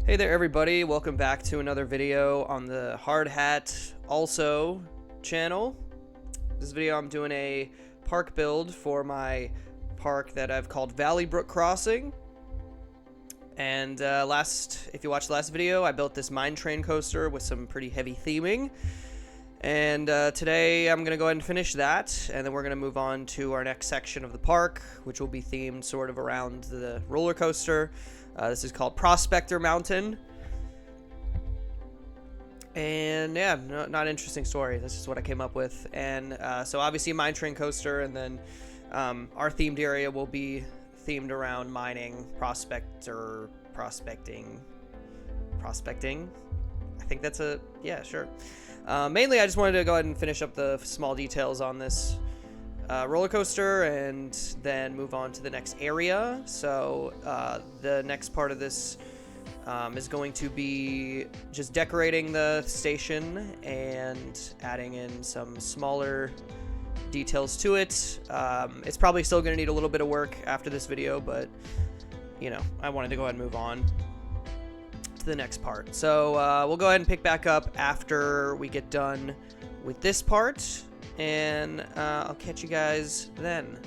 Hey there everybody, welcome back to another video on the Hard Hat Also channel. This video I'm doing a park build for my park that I've called Valleybrook Crossing. And if you watched the last video, I built this mine train coaster with some pretty heavy theming. And today I'm going to go ahead and finish that, and then we're going to move on to our next section of the park, which will be themed sort of around the roller coaster. This is called Prospector Mountain. And yeah, not an interesting story. This is what I came up with. And so obviously a mine train coaster, and then our themed area will be themed around mining, prospecting. I think that's yeah, sure. Mainly I just wanted to go ahead and finish up the small details on this roller coaster and then move on to the next area. So the next part of this is going to be just decorating the station and adding in some smaller details to it. It's probably still going to need a little bit of work after this video, but you know, I wanted to go ahead and move on to the next part. So we'll go ahead and pick back up after we get done with this part, and I'll catch you guys then.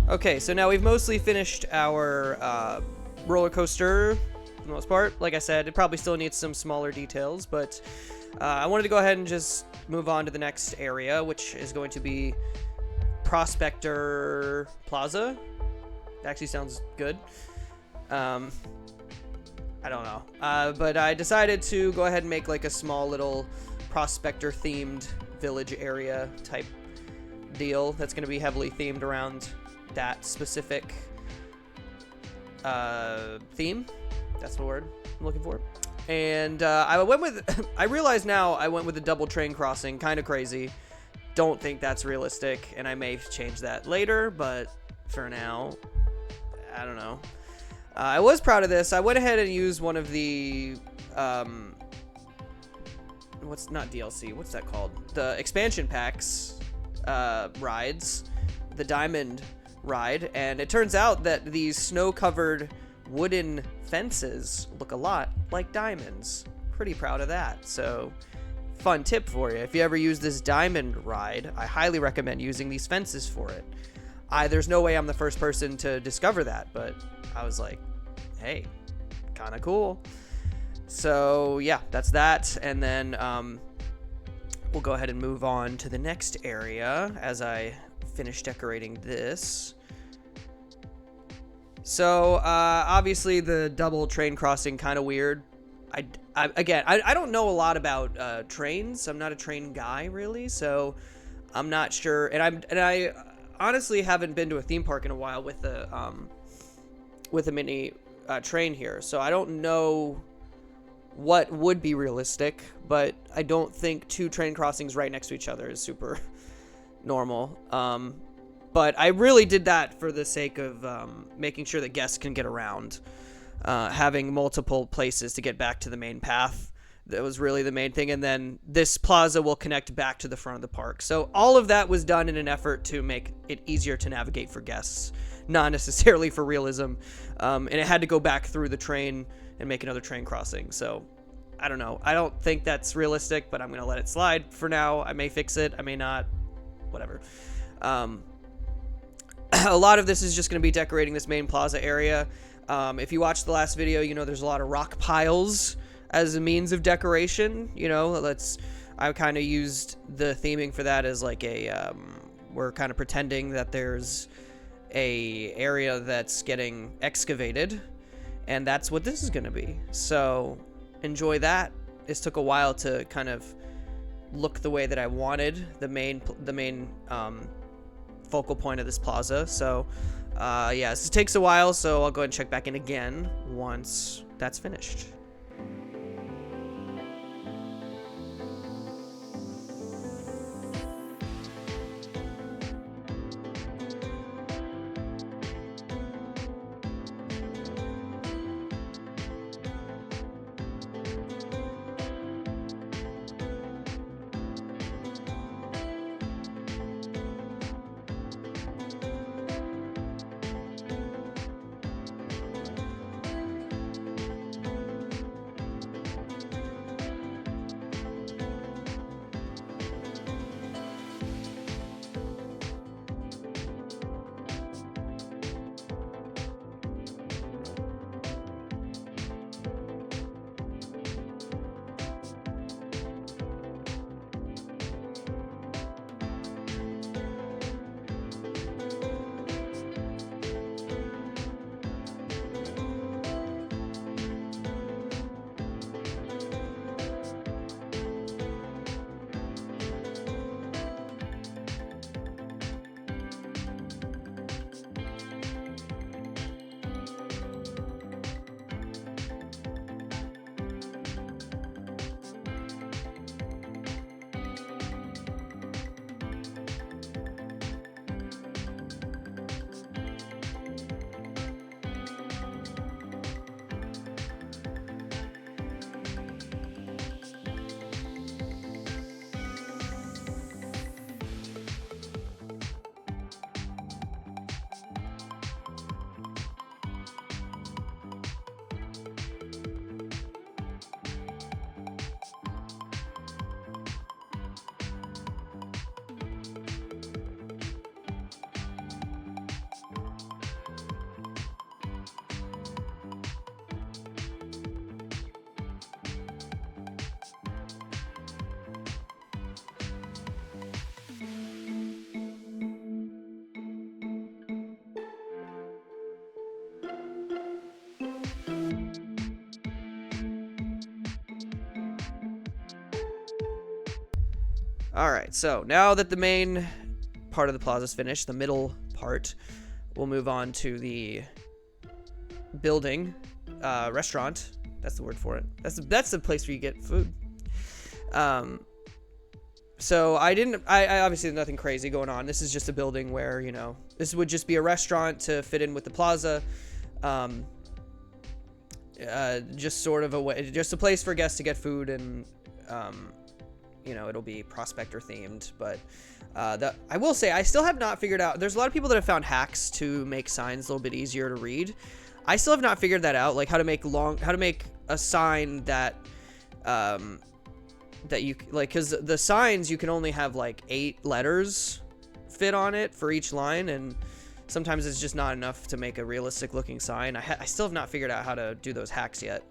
Okay, so now we've mostly finished our roller coaster for the most part. Like I said, it probably still needs some smaller details, but I wanted to go ahead and just move on to the next area, which is going to be Prospector Plaza. It actually sounds good. I don't know. But I decided to go ahead and make like a small little Prospector themed village area type deal that's going to be heavily themed around that specific theme. That's the word I'm looking for. And I went with, I realize now I went with a double train crossing, kind of crazy. Don't think that's realistic, and I may change that later, but for now, I don't know. I was proud of this. I went ahead and used one of the, what's not DLC, what's that called? The expansion packs rides, the diamond ride, and it turns out that these snow-covered wooden fences look a lot like diamonds. Pretty proud of that. So, fun tip for you. If you ever use this diamond ride, I highly recommend using these fences for it. There's no way I'm the first person to discover that, but I was like, hey, kind of cool. So yeah, that's that. And then we'll go ahead and move on to the next area as I finish decorating this. So obviously the double train crossing, kind of weird. I don't know a lot about trains. I'm not a train guy really, so I'm not sure. And I honestly haven't been to a theme park in a while with a mini train here, so I don't know what would be realistic, but I don't think 2 train crossings right next to each other is super normal. But I really did that for the sake of making sure that guests can get around, having multiple places to get back to the main path. That was really the main thing. And then this plaza will connect back to the front of the park. So all of that was done in an effort to make it easier to navigate for guests, not necessarily for realism. And it had to go back through the train and make another train crossing. So I don't know. I don't think that's realistic, but I'm going to let it slide for now. I may fix it. I may not. Whatever. A lot of this is just going to be decorating this main plaza area. If you watched the last video, you know there's a lot of rock piles as a means of decoration. You know, I kind of used the theming for that as like we're kind of pretending that there's a area that's getting excavated, and that's what this is going to be. So enjoy that. This took a while to kind of look the way that I wanted, the main focal point of this plaza. So yeah, this takes a while, so I'll go ahead and check back in again once that's finished. All right, so now that the main part of the plaza is finished, the middle part, we'll move on to the building, restaurant. That's the word for it. That's the place where you get food. So I obviously there's nothing crazy going on. This is just a building where, you know, this would just be a restaurant to fit in with the plaza. Just sort of just a place for guests to get food, and you know, it'll be Prospector themed. But I will say I still have not figured out. There's a lot of people that have found hacks to make signs a little bit easier to read. I still have not figured that out, like how to make a sign that that you like, because the signs you can only have like 8 letters fit on it for each line, and sometimes it's just not enough to make a realistic looking sign. I still have not figured out how to do those hacks yet.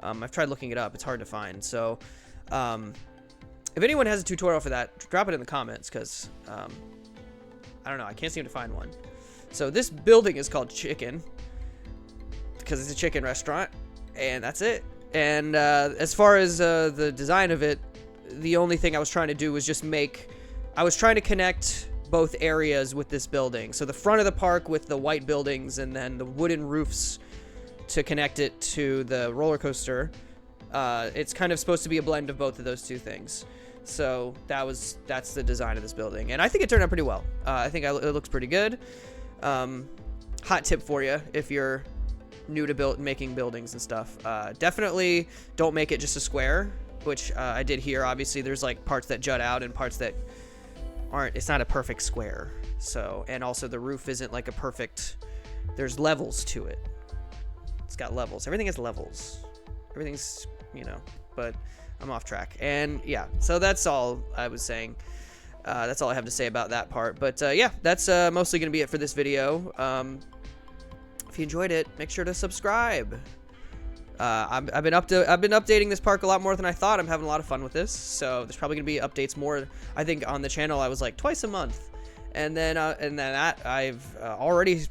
I've tried looking it up. It's hard to find. So if anyone has a tutorial for that, drop it in the comments, because I don't know. I can't seem to find one. So this building is called Chicken because it's a chicken restaurant, and that's it. And as far as the design of it, the only thing I was trying to do was just I was trying to connect both areas with this building. So the front of the park with the white buildings, and then the wooden roofs to connect it to the roller coaster. It's kind of supposed to be a blend of both of those two things. So that's the design of this building, and I think it turned out pretty well. I think it looks pretty good. Hot tip for you if you're new to making buildings and stuff. Definitely don't make it just a square, which I did here. Obviously there's like parts that jut out and parts that aren't. It's not a perfect square. So, and also the roof isn't like a perfect, there's levels to it. It's got levels. Everything has levels. Everything's, you know, but I'm off track. And yeah, so that's all I was saying. That's all I have to say about that part. But yeah, that's mostly going to be it for this video. If you enjoyed it, make sure to subscribe. I've been updating this park a lot more than I thought. I'm having a lot of fun with this, so there's probably gonna be updates more. I think on the channel I was like twice a month, and then that I've already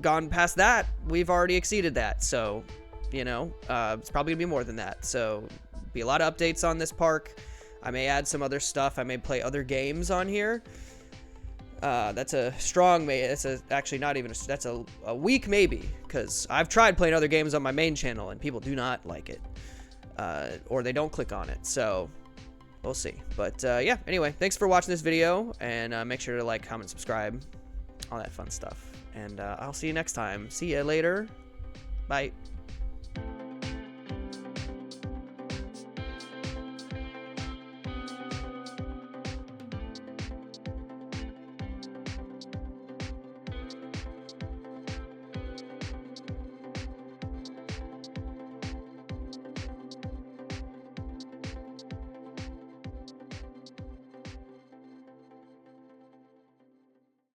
gone past that. We've already exceeded that, so you know, it's probably gonna be more than that. So be a lot of updates on this park. I may add some other stuff. I may play other games on here. That's a strong actually not even that's a weak maybe, because I've tried playing other games on my main channel and people do not like it, or they don't click on it, so we'll see. But yeah, anyway, thanks for watching this video, and make sure to like, comment, subscribe, all that fun stuff, and I'll see you next time. See ya later. Bye.